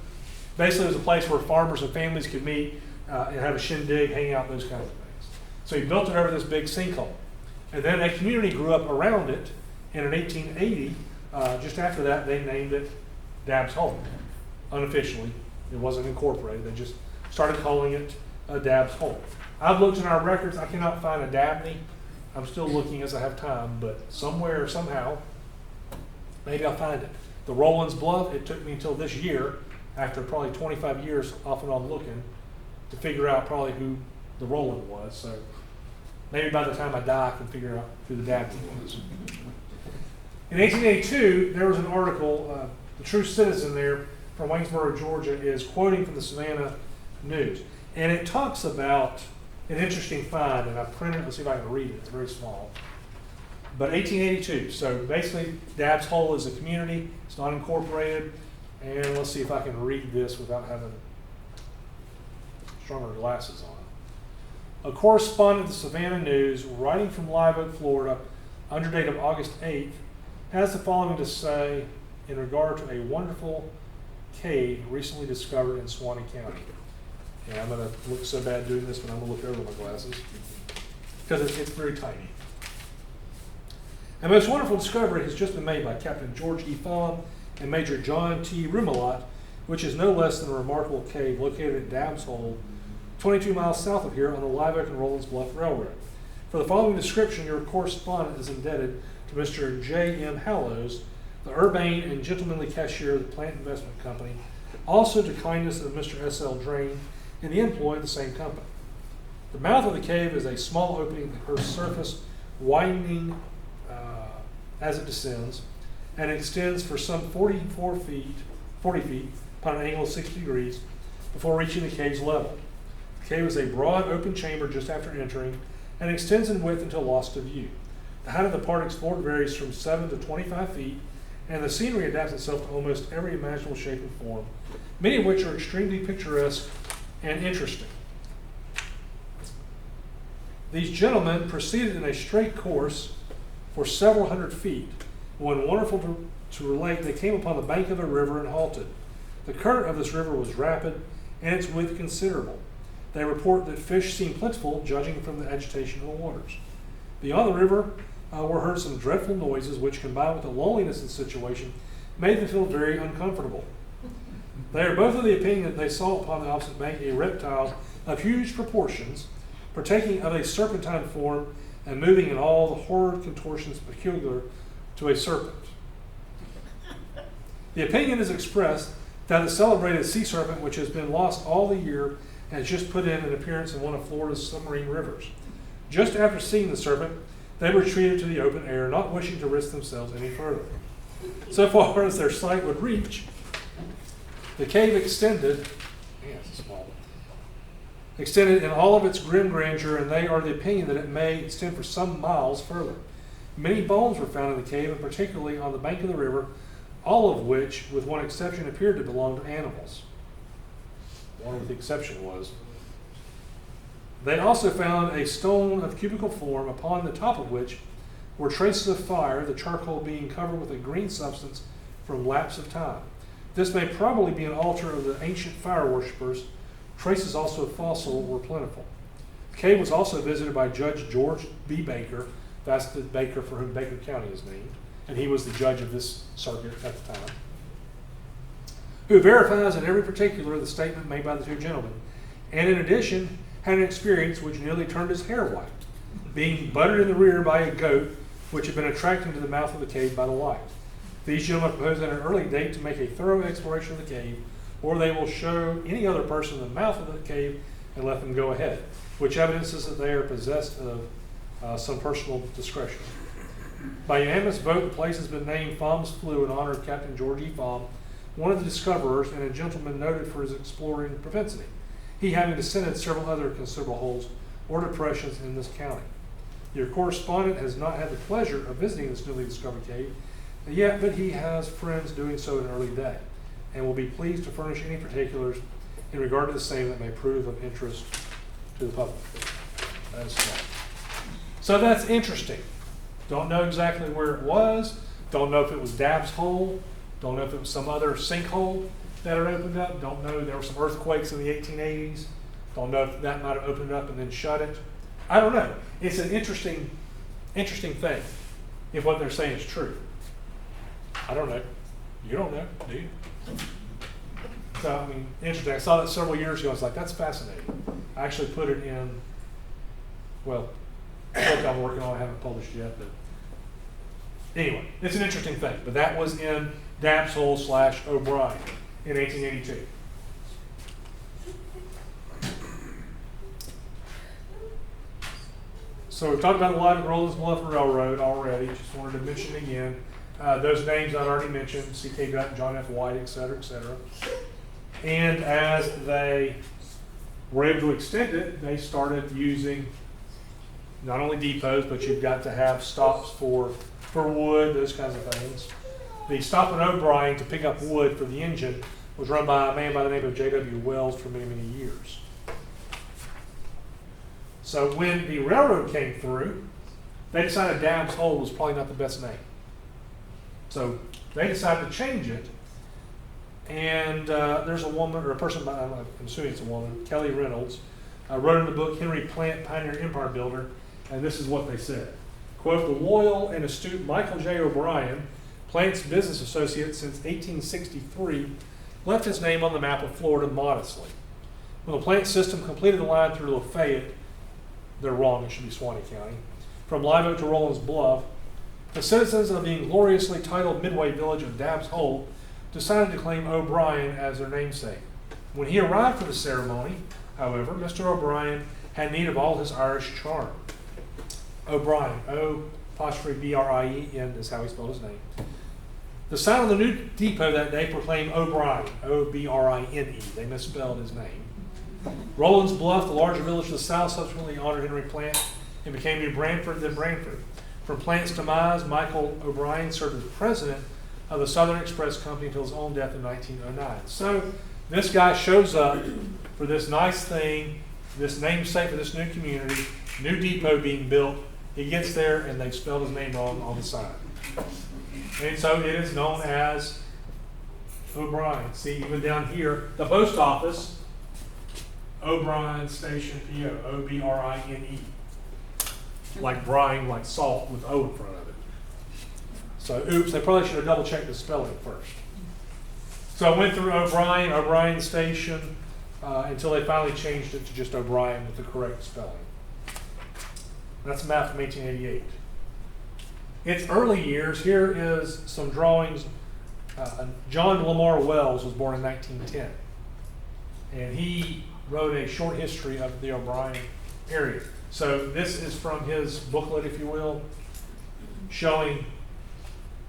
Basically, it was a place where farmers and families could meet and have a shindig, hang out, those kinds of things. So he built it over this big sinkhole. And then a community grew up around it, and in 1880, just after that, they named it Dabb's Hole. Unofficially, it wasn't incorporated. They just started calling it Dabb's Hole. I've looked in our records. I cannot find a Dabney. I'm still looking as I have time, but somewhere, somehow, maybe I'll find it. The Rollins Bluff, it took me until this year, after probably 25 years off and on looking, to figure out probably who the Roland was. So maybe by the time I die, I can figure out who the Dabney was. In 1882, there was an article, the True Citizen there from Waynesboro, Georgia, is quoting from the Savannah News. And it talks about an interesting find, and I printed it. Let's see if I can read it. It's very small. But 1882, so basically Dabb's Hole is a community. It's not incorporated. And let's see if I can read this without having stronger glasses on. A correspondent of the Savannah News, writing from Live Oak, Florida, under date of August 8th, has the following to say in regard to a wonderful cave recently discovered in Suwannee County. And I'm going to look so bad doing this, but I'm going to look over my glasses because it's very tiny. A most wonderful discovery has just been made by Captain George E. Fawn and Major John T. Rumelot, which is no less than a remarkable cave located at Dabb's Hole, 22 miles south of here on the Live Oak and Rollins Bluff Railroad. For the following description, your correspondent is indebted to Mr. J. M. Hallows, the urbane and gentlemanly cashier of the Plant Investment Company, also to kindness of Mr. S. L. Drain in the employ of the same company. The mouth of the cave is a small opening that earth's surface, widening as it descends, and extends for some 40 feet upon an angle of 60 degrees before reaching the cave's level. The cave is a broad open chamber just after entering and extends in width until lost to view. The height of the part explored varies from 7 to 25 feet, and the scenery adapts itself to almost every imaginable shape and form, many of which are extremely picturesque and interesting. These gentlemen proceeded in a straight course for several hundred feet, when, wonderful to relate, they came upon the bank of a river and halted. The current of this river was rapid, and its width considerable. They report that fish seemed plentiful, judging from the agitation of the waters. Beyond the river were heard some dreadful noises, which, combined with the loneliness of the situation, made them feel very uncomfortable. They are both of the opinion that they saw upon the opposite bank a reptile of huge proportions, partaking of a serpentine form and moving in all the horrid contortions peculiar to a serpent. The opinion is expressed that the celebrated sea serpent, which has been lost all the year, has just put in an appearance in one of Florida's submarine rivers. Just after seeing the serpent, they retreated to the open air, not wishing to risk themselves any further. So far as their sight would reach, the cave extended in all of its grim grandeur, and they are the opinion that it may extend for some miles further. Many bones were found in the cave, and particularly on the bank of the river, all of which, with one exception, appeared to belong to animals. One with the exception was. They also found a stone of cubical form, upon the top of which were traces of fire, the charcoal being covered with a green substance from lapse of time. This may probably be an altar of the ancient fire worshippers. Traces also of fossil were plentiful. The cave was also visited by Judge George B. Baker. That's the Baker for whom Baker County is named, and he was the judge of this circuit at the time, who verifies in every particular the statement made by the two gentlemen, and in addition had an experience which nearly turned his hair white, being buttered in the rear by a goat which had been attracted to the mouth of the cave by the light. These gentlemen proposed at an early date to make a thorough exploration of the cave, or they will show any other person the mouth of the cave and let them go ahead, which evidences that they are possessed of some personal discretion. By unanimous vote, the place has been named Faum's Flue in honor of Captain George E. Faum, one of the discoverers and a gentleman noted for his exploring propensity, he having descended several other considerable holes or depressions in this county. Your correspondent has not had the pleasure of visiting this newly discovered cave yet, but he has friends doing so in an early day, and will be pleased to furnish any particulars in regard to the same that may prove of interest to the public. So that's interesting. Don't know exactly where it was. Don't know if it was Dabb's Hole. Don't know if it was some other sinkhole that had opened up. Don't know. There were some earthquakes in the 1880s. Don't know if that might have opened up and then shut it. I don't know. It's an interesting thing if what they're saying is true. I don't know. You don't know, do you? So, I mean, interesting. I saw that several years ago. I was like, that's fascinating. I actually put it in, well, a book I'm working on. I haven't published yet, but anyway, it's an interesting thing. But that was in Dabbs Hole / O'Brien in 1882. So we've talked about the Live and Rollins Bluff Railroad already. Just wanted to mention again. Those names I've already mentioned, C.K. Dutton, John F. White, et cetera, et cetera. And as they were able to extend it, they started using not only depots, but you've got to have stops for wood, those kinds of things. The stop in O'Brien to pick up wood for the engine was run by a man by the name of J.W. Wells for many, many years. So when the railroad came through, they decided Dabbs Hole was probably not the best name. So they decided to change it. And there's a woman, or a person, I'm assuming it's a woman, Kelly Reynolds, wrote in the book Henry Plant, Pioneer Empire Builder, and this is what they said. Quote, the loyal and astute Michael J. O'Brien, Plant's business associate since 1863, left his name on the map of Florida modestly. When the Plant system completed the line through Lafayette, they're wrong, it should be Suwannee County, from Live Oak to Rollins Bluff, the citizens of the ingloriously titled Midway village of Dabbs Hole decided to claim O'Brien as their namesake. When he arrived for the ceremony, however, Mr. O'Brien had need of all his Irish charm. O'Brien, O''Brien is how he spelled his name. The sign on the new depot that day proclaimed O'Brien, O''Brine. They misspelled his name. Rollins Bluff, the larger village to the south, subsequently honored Henry Plant and became New Branford, then Branford. From Plant's demise, Michael O'Brien served as president of the Southern Express Company until his own death in 1909. So this guy shows up for this nice thing, this namesake for this new community, new depot being built. He gets there and they've spelled his name wrong on the sign. And so it is known as O'Brien. See, even down here, the post office, O'Brien Station PO, O''Brine. Like brine, like salt with O in front of it. So, oops, they probably should have double checked the spelling first. So I went through O'Brien Station, until they finally changed it to just O'Brien with the correct spelling. That's a map from 1888. Its early years, here is some drawings. John Lamar Wells was born in 1910. And he wrote a short history of the O'Brien area. So this is from his booklet, if you will, showing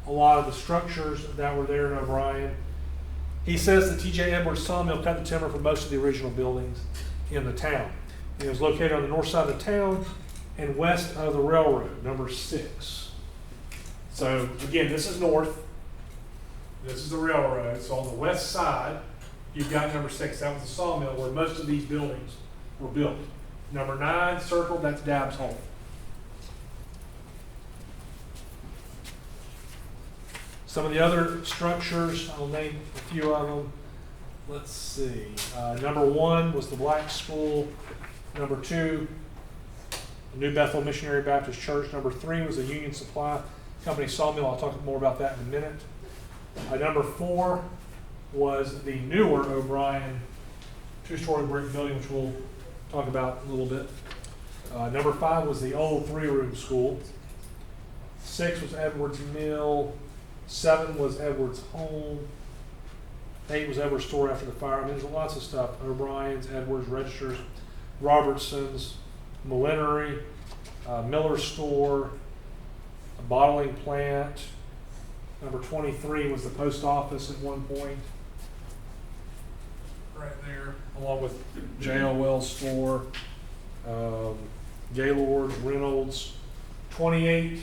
a lot of the structures that were there in O'Brien. He says that T.J. Edwards sawmill cut the timber for most of the original buildings in the town. It was located on the north side of the town and west of the railroad, number 6. So again, this is north. This is the railroad. So on the west side, you've got number 6. That was the sawmill where most of these buildings were built. Number 9 circled, that's Dabbs Hole. Some of the other structures, I'll name a few of them. Let's see. Number 1 was the Black School. Number 2, the New Bethel Missionary Baptist Church. Number 3 was the Union Supply Company sawmill. I'll talk more about that in a minute. Number 4 was the newer O'Brien 2-story brick building, which we'll talk about a little bit. Number 5 was the old 3-room school. 6 was Edwards Mill. 7 was Edwards Home. 8 was Edwards Store after the fire. I mean, there's lots of stuff. O'Brien's, Edwards, Registers, Robertson's, Millinery, Miller Store, a bottling plant. Number 23 was the post office at one point. Right there, along with J.L. Wells Store, Gaylord's, Reynolds. 28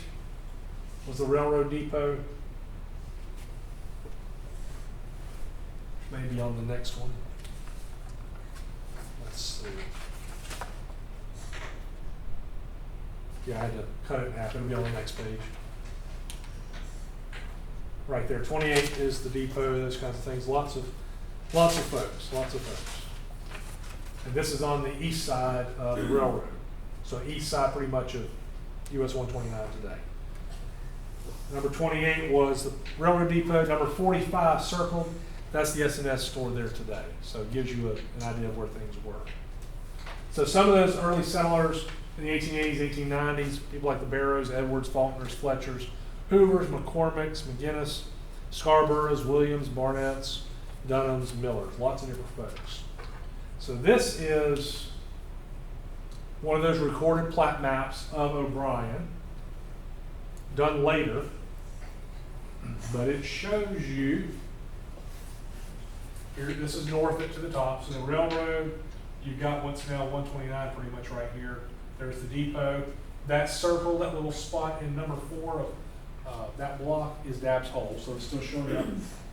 was the railroad depot. Maybe on the next one. Let's see. Yeah, I had to cut it in half. It'll be on the next page. Right there, 28 is the depot, those kinds of things. Lots of folks. And this is on the east side of the railroad. So east side pretty much of US 129 today. Number 28 was the railroad depot. Number 45 circled. That's the S&S store there today. So it gives you an idea of where things were. So some of those early settlers in the 1880s, 1890s, people like the Barrows, Edwards, Faulkners, Fletchers, Hoovers, McCormicks, McGinnis, Scarboroughs, Williams, Barnetts, Dunhams, Millers, lots of different folks. So this is one of those recorded plat maps of O'Brien, done later, but it shows you, here, this is Norfolk to the top, so the railroad, you've got what's now 129 pretty much right here. There's the depot. That circle, that little spot in number 4 of that block is Dabb's Hole, so it's still showing up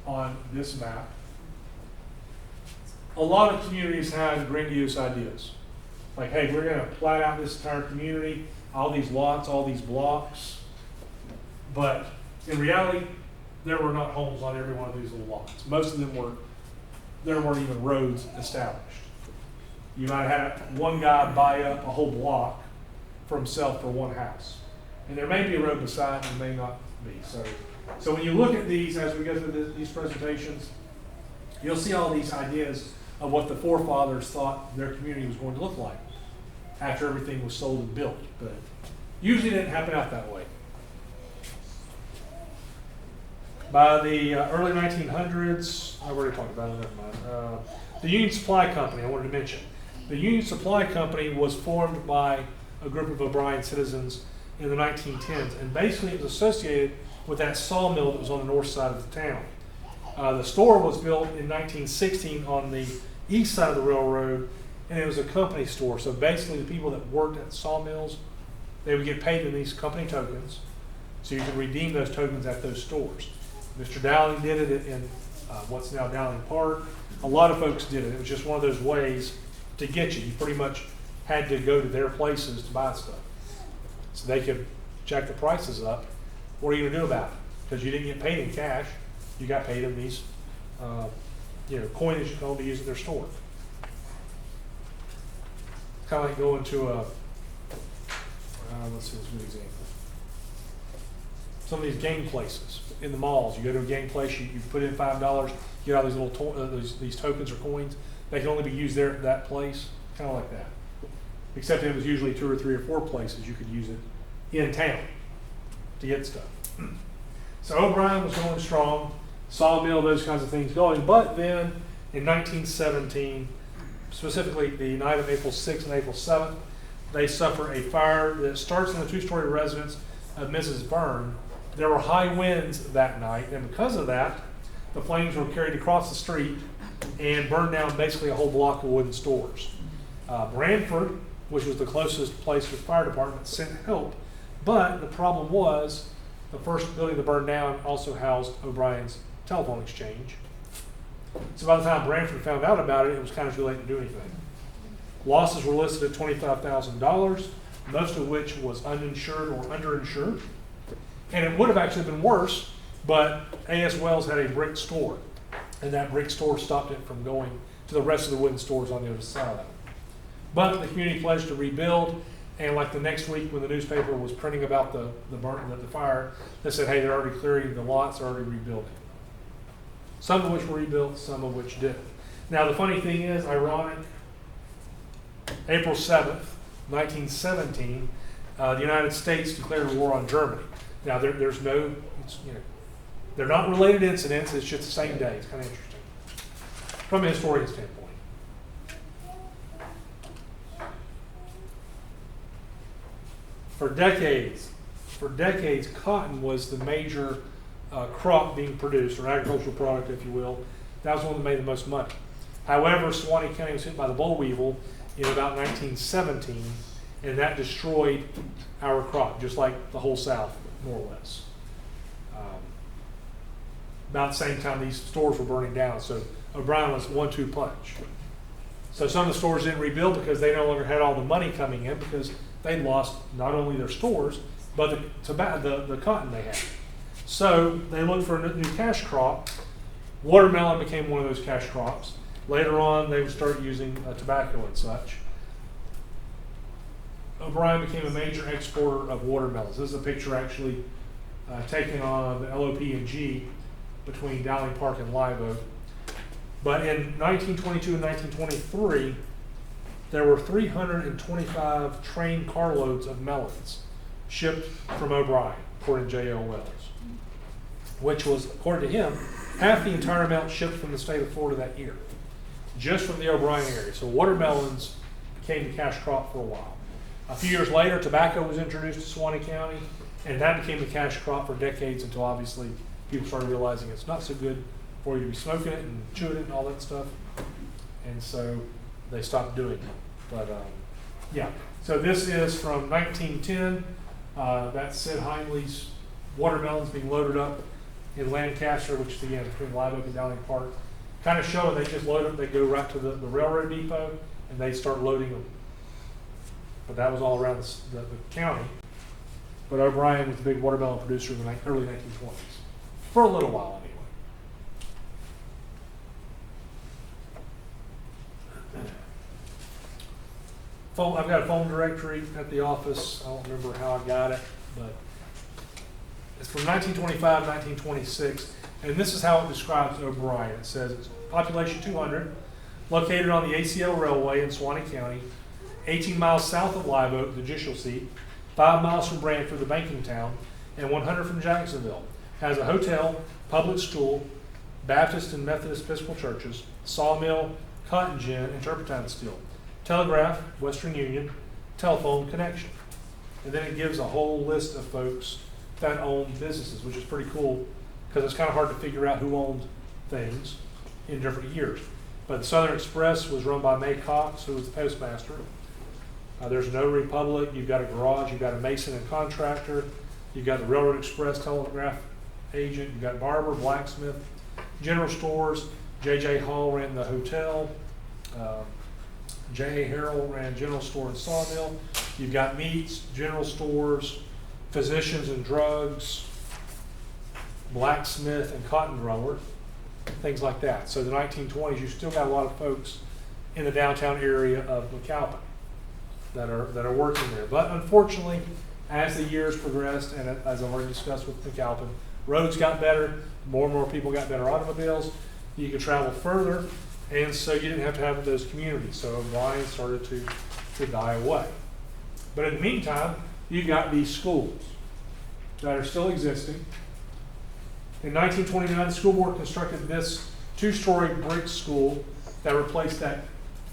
on this map. A lot of communities had grandiose ideas. Like, hey, we're gonna plat out this entire community, all these lots, all these blocks. But in reality, there were not homes on every one of these little lots. Most of them were, there weren't even roads established. You might have had one guy buy up a whole block for himself for one house. And there may be a road beside, and there may not be. So when you look at these, as we go through these presentations, you'll see all these ideas of what the forefathers thought their community was going to look like after everything was sold and built. But usually it didn't happen out that way. By the early 1900s, I've already talked about it, never mind. The Union Supply Company, I wanted to mention. The Union Supply Company was formed by a group of O'Brien citizens in the 1910s, and basically it was associated with that sawmill that was on the north side of the town. The store was built in 1916 on the east side of the railroad, and it was a company store. So basically the people that worked at sawmills, they would get paid in these company tokens, so you could redeem those tokens at those stores. Mr. Dowling did it in what's now Dowling Park. A lot of folks did it. It was just one of those ways to get you. You pretty much had to go to their places to buy stuff. So they could jack the prices up. What are you going to do about it? Because you didn't get paid in cash. You got paid in these coinage you can only use at their store. Kind of like going to a, let's see, what's a good example. Some of these game places in the malls. You go to a game place, you put in $5, you get all these little these tokens or coins. They can only be used there at that place, kind of like that. Except it was usually 2 or 3 or 4 places you could use it in town to get stuff. So O'Brien was going strong, sawmill, those kinds of things going. But then in 1917, specifically the night of April 6th and April 7th, they suffer a fire that starts in the 2-story residence of Mrs. Byrne. There were high winds that night, and because of that, the flames were carried across the street and burned down basically a whole block of wooden stores. Branford, which was the closest place to the fire department, sent help, but the problem was the first building that burned down also housed O'Brien's telephone exchange. So by the time Branford found out about it, it was kind of too late to do anything. Losses were listed at $25,000, most of which was uninsured or underinsured. And it would have actually been worse, but A.S. Wells had a brick store, and that brick store stopped it from going to the rest of the wooden stores on the other side of it. But the community pledged to rebuild, and like the next week when the newspaper was printing about the fire, they said, hey, they're already clearing the lots, they're already rebuilding. Some of which were rebuilt, some of which didn't. Now the funny thing is, ironic, April 7th, 1917, the United States declared a war on Germany. Now there's no, they're not related incidents, it's just the same day. It's kind of interesting from a historian standpoint. For decades, cotton was the major crop being produced, or agricultural product, if you will. That was one that made the most money. However, Suwannee County was hit by the boll weevil in about 1917, and that destroyed our crop, just like the whole South, more or less. About the same time these stores were burning down, so O'Brien was 1-2 punch. So some of the stores didn't rebuild because they no longer had all the money coming in, because they'd lost not only their stores, but the cotton they had. So they looked for a new cash crop. Watermelon became one of those cash crops. Later on, they would start using tobacco and such. O'Brien became a major exporter of watermelons. This is a picture actually taking on the LOP&G between Dowling Park and Live Oak. But in 1922 and 1923, there were 325 train carloads of melons shipped from O'Brien, according to J.L. Wells, which was, according to him, half the entire amount shipped from the state of Florida that year, just from the O'Brien area. So watermelons became the cash crop for a while. A few years later, tobacco was introduced to Suwannee County, and that became the cash crop for decades until obviously people started realizing it's not so good for you to be smoking it and chewing it and all that stuff. And so they stopped doing it. But yeah, so this is from 1910. That's Sid Heinley's watermelons being loaded up in Lancaster, which is again between Live Oak and Dowling Park. Kind of showing they just load them, they go right to the railroad depot and they start loading them. But that was all around the county. But O'Brien was the big watermelon producer in the early 1920s. For a little while anyway. I've got a phone directory at the office. I don't remember how I got it, but it's from 1925 1926, and this is how it describes O'Brien. It says it's population 200, located on the ACL Railway in Suwannee County, 18 miles south of Live Oak, the judicial seat, 5 miles from Branford, the banking town, and 100 from Jacksonville. Has a hotel, public school, Baptist and Methodist Episcopal churches, sawmill, cotton gin, and turpentine steel, telegraph, Western Union, telephone connection. And then it gives a whole list of folks that own businesses, which is pretty cool because it's kind of hard to figure out who owned things in different years. But the Southern Express was run by May Cox, who was the postmaster. There's a Notary Public, you've got a garage, you've got a mason and contractor, you've got the Railroad Express telegraph agent, you've got barber, blacksmith, general stores. J.J. Hall ran the hotel. J.A. Harrell ran general store and sawmill. You've got meats, general stores, physicians and drugs, blacksmith and cotton grower, things like that. So the 1920s, you still got a lot of folks in the downtown area of McAlpin that are working there. But unfortunately, as the years progressed, and as I've already discussed with McAlpin, roads got better, more and more people got better automobiles, you could travel further, and so you didn't have to have those communities. So O'Brien started to die away. But in the meantime, you got these schools that are still existing. In 1929, the school board constructed this 2-story brick school that replaced that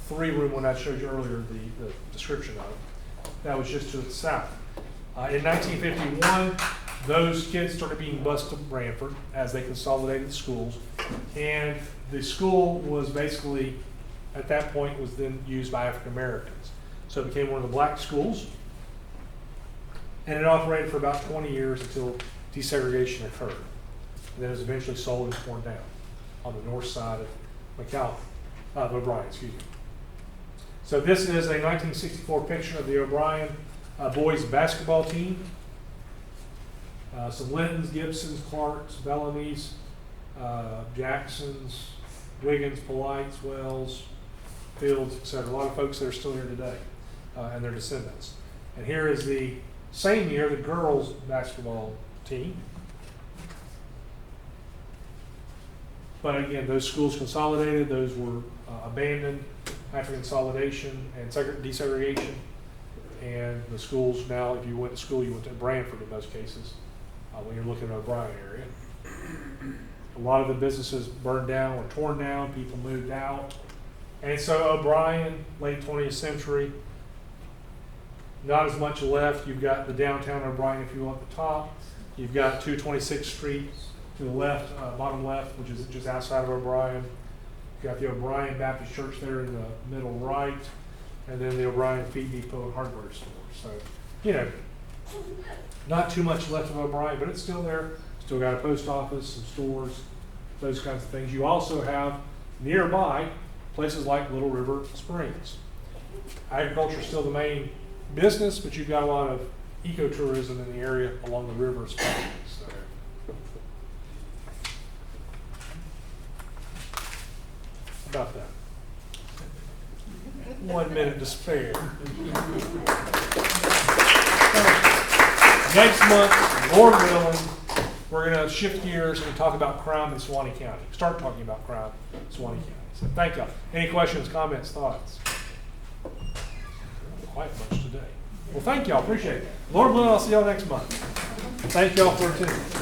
3-room one I showed you earlier, the description of. That was just to its south. In 1951, those kids started being bused to Branford as they consolidated schools. And the school was basically, at that point, was then used by African Americans. So it became one of the black schools. And it operated for about 20 years until desegregation occurred. And then it was eventually sold and torn down on the north side of McAlpin, O'Brien, excuse me. So this is a 1964 picture of the O'Brien boys basketball team. Some Lintons, Gibsons, Clarks, Bellamy's, Jacksons, Wiggins, Polites, Wells, Fields, etc. A lot of folks that are still here today, and their descendants. And here is the same year, the girls basketball team. But again, those schools consolidated, those were abandoned after consolidation and desegregation. And the schools now, if you went to school, you went to Branford in most cases, when you're looking at the O'Brien area. A lot of the businesses burned down or torn down, people moved out. And so O'Brien, late 20th century, not as much left. You've got the downtown O'Brien, if you will, at the top. You've got 226th Street to the left, bottom left, which is just outside of O'Brien. You've got the O'Brien Baptist Church there in the middle right, and then the O'Brien Feed Depot and hardware store. So, you know, not too much left of O'Brien, but it's still there. Still got a post office, some stores, those kinds of things. You also have nearby places like Little River Springs. Agriculture is still the main business, but you've got a lot of ecotourism in the area along the river especially. So. About that. 1 minute to spare. Next month, Lord willing, we're going to shift gears and talk about crime in Suwannee County. Start talking about crime in Suwannee County. So thank y'all. Any questions, comments, thoughts? Quite much today. Well, thank y'all. Appreciate it. Lord willing, I'll see y'all next month. Thank y'all for attending.